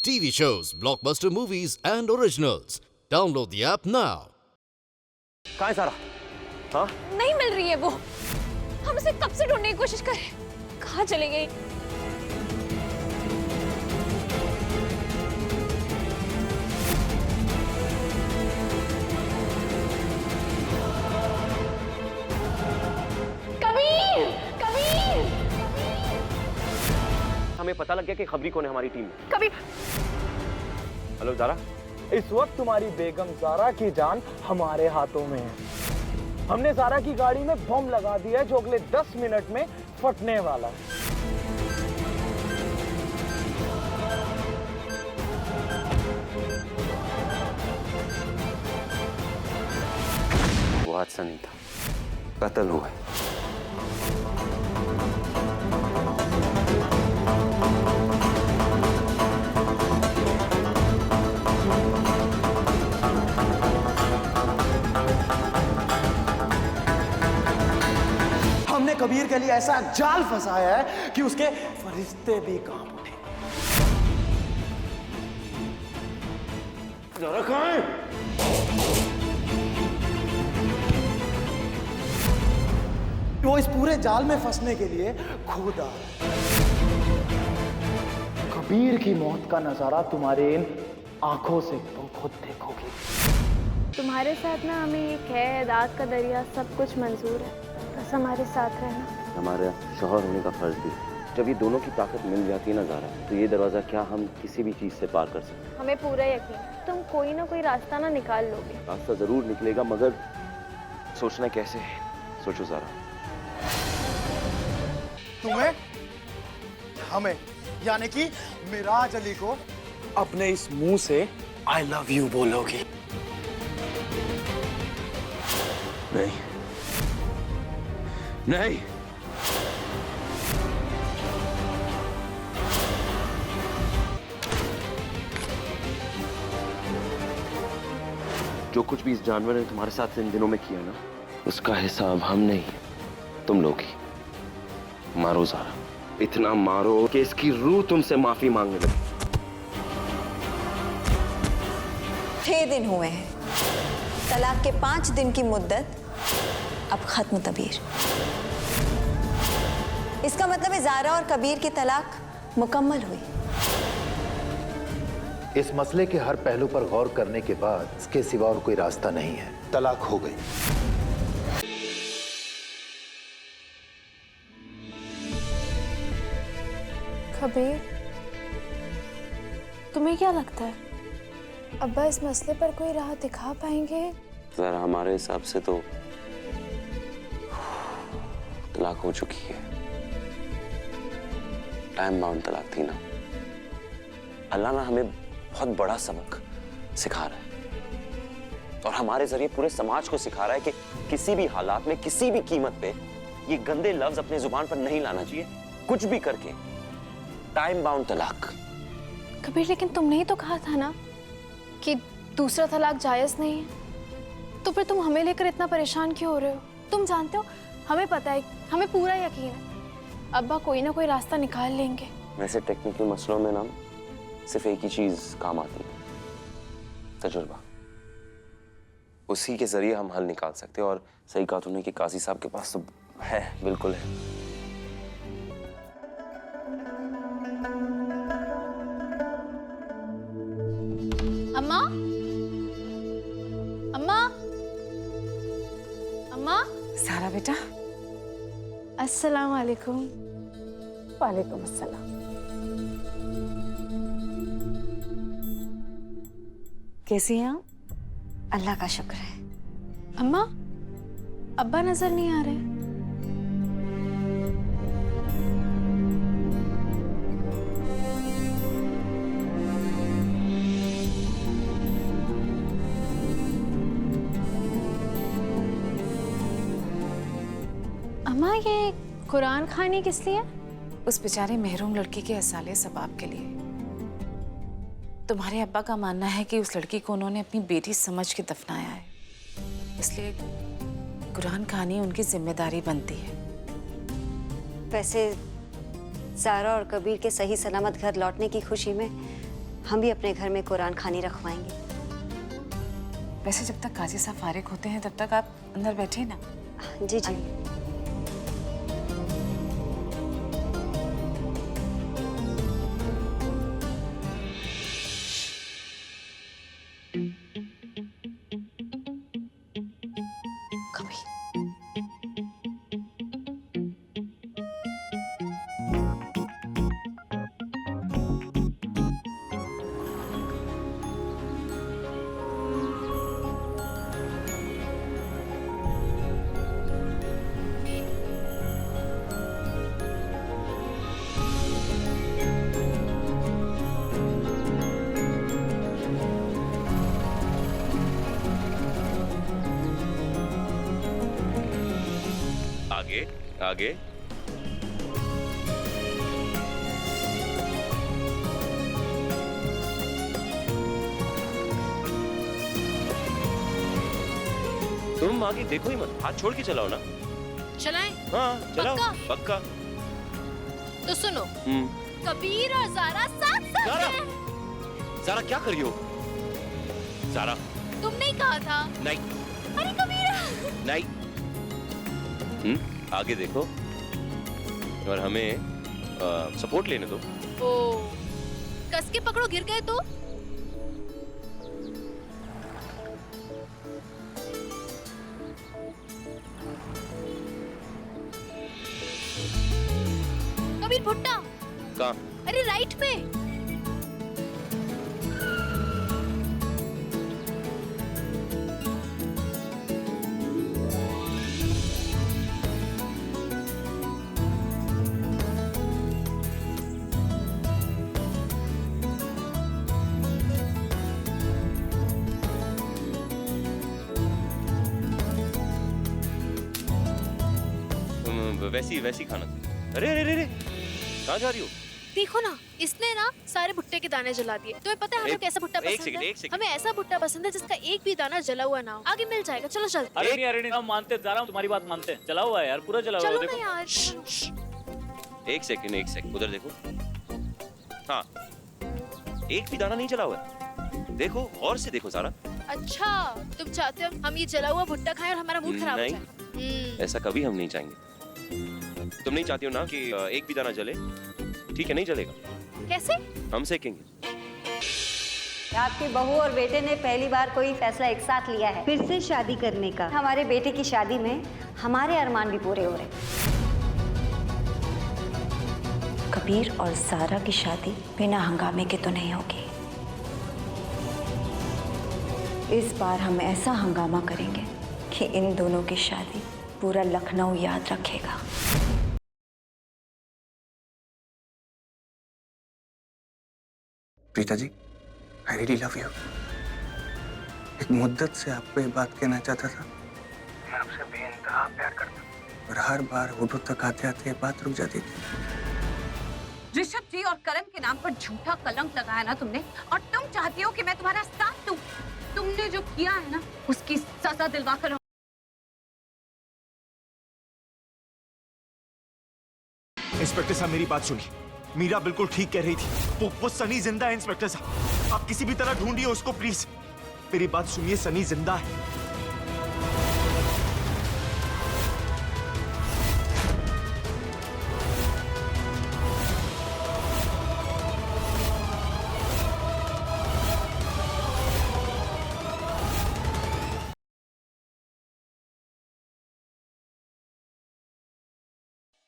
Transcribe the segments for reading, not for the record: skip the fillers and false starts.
TV shows, blockbuster movies, and originals. Download the app now. कहाँ है सारा? हाँ? नहीं मिल रही है वो। हम उसे कब से ढूंढने की कोशिश कर रहे हैं। कहाँ चली गई? कबीर! कबीर! हमें पता लग गया कि खबरी कौन है हमारी टीम में। कबीर! हेलो ज़ारा। इस वक्त तुम्हारी बेगम ज़ारा की जान हमारे हाथों में है। हमने ज़ारा की गाड़ी में बम लगा दिया है जो अगले 10 मिनट में फटने वाला है। वो हादसा नहीं था, कत्ल हुआ है। हमने कबीर के लिए ऐसा जाल फंसाया है कि उसके फरिश्ते भी कांप उठे। ज़ारा कहाँ है? वो इस पूरे जाल में फंसने के लिए खुद आ रहा है। कबीर की मौत का नजारा तुम्हारे इन आंखों से तुम खुद देखोगे। तुम्हारे साथ ना हमें ये कैद, आग का दरिया सब कुछ मंजूर है, बस हमारे साथ रहना। हमारे शौहर होने का फर्ज भी है। जब ये दोनों की ताकत मिल जाती है ना ज़ारा, तो ये दरवाजा क्या हम किसी भी चीज से पार कर सकते हैं। हमें पूरा यकीन, तुम कोई ना कोई रास्ता ना निकाल लोगे। रास्ता जरूर निकलेगा, मगर सोचना कैसे है, सोचो ज़ारा। तुम्हें, हमें, यानी कि मिराज अली को अपने इस मुंह से आई लव यू बोलोगी। नहीं, नहीं। जो कुछ भी इस जानवर ने तुम्हारे साथ इन दिनों में किया ना, उसका हिसाब हम नहीं, तुम लोग ही। मारो ज़ारा, इतना मारो कि इसकी रूह तुमसे माफी मांगने लगे। 6 दिन हुए हैं। तलाक के 5 दिन की मुद्दत अब खत्म। कबीर, इसका मतलब है ज़ारा और कबीर की तलाक मुकम्मल हुई। इस मसले के हर पहलू पर गौर करने के बाद इसके सिवा और कोई रास्ता नहीं है। तलाक हो गई। कबीर, तुम्हें क्या लगता है अब्बा इस मसले पर कोई राह दिखा पाएंगे? ज़रा हमारे हिसाब से तो तलाक हो चुकी है। टाइम बाउंड तलाक थी ना। अल्लाह ना हमें बहुत बड़ा सबक सिखा रहा है, और हमारे जरिए पूरे समाज को सिखा रहा है कि किसी भी हालात में, किसी भी कीमत पे ये गंदे लफ्ज अपने जुबान पर नहीं लाना चाहिए, कुछ भी करके। टाइम बाउंड तलाक। कबीर, लेकिन तुमने ही तो कहा था ना कि दूसरा तलाक जायज नहीं है, तो फिर तुम हमें लेकर इतना परेशान क्यों हो रहे हो? तुम जानते हो, हमें पता है, हमें पूरा यकीन है अब्बा कोई ना कोई रास्ता निकाल लेंगे। वैसे टेक्निकल मसलों में ना सिर्फ एक ही चीज काम आती है, तजुर्बा। उसी के जरिए हम हल निकाल सकते हैं। और सही कहा तुमने कि काजी साहब के पास तो है, बिल्कुल है। अम्मा, अम्मा, अम्मा। सारा बेटा। अस्सलाम वालेकुम। वालेकुम अस्सलाम। कैसी हैं आप? अल्लाह का शुक्र है। अम्मा, अब्बा नजर नहीं आ रहे। अम्मा, ये कुरान खानी किस लिए? उस बेचारे महरूम लड़की के असाले सबाब के लिए। तुम्हारे अब्बा का मानना है कि उस लड़की को उन्होंने अपनी बेटी समझ के दफनाया है, इसलिए कुरान कहानी उनकी जिम्मेदारी बनती है। वैसे ज़ारा और कबीर के सही सलामत घर लौटने की खुशी में हम भी अपने घर में कुरान खानी रखवाएंगे। वैसे जब तक काजी साहब फारिग होते हैं तब तक आप अंदर बैठे ना। जी जी। आगे आगे। तुम आगे देखो ही मत, हाथ छोड़ के चलाओ ना। चलाएं? हाँ चलाओ। पक्का? तो सुनो, कबीर और ज़ारा साथ साथ ज़ारा! हैं। ज़ारा क्या कर रही हो? ज़ारा तुमने ही कहा था। नहीं अरे कबीर! नहीं। आगे देखो और हमें सपोर्ट लेने दो। ओ, कस के पकड़ो, गिर गए तो? कबीर भुट्टा। कहाँ? अरे राइट पे। वैसी वैसी खाना। अरे अरे अरे कहाँ जा रही हो? देखो ना, इसने ना सारे भुट्टे के दाने जला दिए। तुम्हें पता है हमें कैसा भुट्टा पसंद है? एक सेकंड। हमें ऐसा भुट्टा पसंद है जिसका एक भी दाना जला हुआ ना हो। आगे मिल जाएगा, चलो चलते। अरे नहीं हम मानते जा रहा हूँ, तुम्हारी बात मानते हैं। चला हुआ है यार, पूरा चला हुआ है। चलो ना देखो यार। एक सेकंड उधर देखो। हाँ एक भी दाना नहीं जला हुआ है। देखो और से देखो ज़ारा। अच्छा, तुम चाहते हो हम ये जला हुआ भुट्टा खाएं और हमारा मूड खराब हो नहीं। जाए? ऐसा कभी हम नहीं चाहेंगे। तुम नहीं चाहती हो ना कि एक भी दाना जले? ठीक है, नहीं जलेगा। कैसे? हम सेकेंगे। आपकी बहू और बेटे ने पहली बार कोई फैसला एक साथ लिया है, फिर से शादी करने का। हमारे बेटे की शादी में हमारे अरमान भी पूरे हो रहे। कबीर और ज़ारा की शादी बिना हंगामे के तो नहीं होगी। इस बार हम ऐसा हंगामा करेंगे कि इन दोनों की शादी पूरा लखनऊ याद रखेगा। Preeta ji, I really love you. एक मुद्दत से आपको ये बात कहना चाहता था। मैं आपसे बेइंतहा प्यार करता हूँ। और हर बार होठों तक आते आते ये बात रुक जाती थी। ऋषभ जी और करण के नाम पर झूठा कलंक लगाया ना तुमने, और तुम चाहती हो कि मैं तुम्हारा साथ दूं। तुमने जो किया है ना, उसकी सजा दिलवा कर। इंस्पेक्टर साहब मेरी बात सुनिए, मीरा बिल्कुल ठीक कह रही थी। वो सनी जिंदा है इंस्पेक्टर साहब, आप किसी भी तरह ढूंढिए उसको प्लीज। मेरी बात सुनिए, सनी जिंदा है।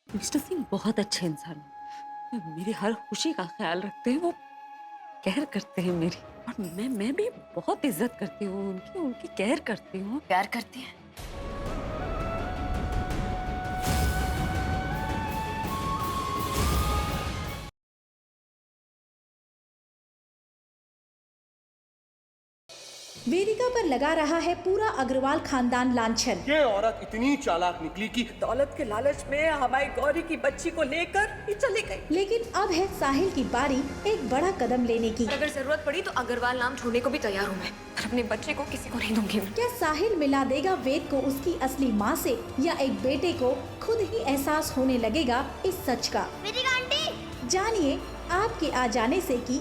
मिस्टर सिंह बहुत अच्छे इंसान हैं, मेरी हर खुशी का ख्याल रखते हैं, वो केयर करते हैं मेरी। और मैं भी बहुत इज्जत करती हूँ उनकी केयर करती हूँ। प्यार करती हैं? वेदिका पर लगा रहा है पूरा अग्रवाल खानदान लांछन। ये औरत इतनी चालाक निकली कि दौलत के लालच में हमारी गौरी की बच्ची को लेकर ही चली गई। लेकिन अब है साहिल की बारी एक बड़ा कदम लेने की। अगर जरूरत पड़ी तो अग्रवाल नाम छोड़ने को भी तैयार हूँ मैं, पर अपने बच्चे को किसी को नहीं दूंगी। क्या साहिल मिला देगा वेद को उसकी असली माँ से, या एक बेटे को खुद ही एहसास होने लगेगा इस सच का? मेरी आंटी! जानिए आपके आ जाने से की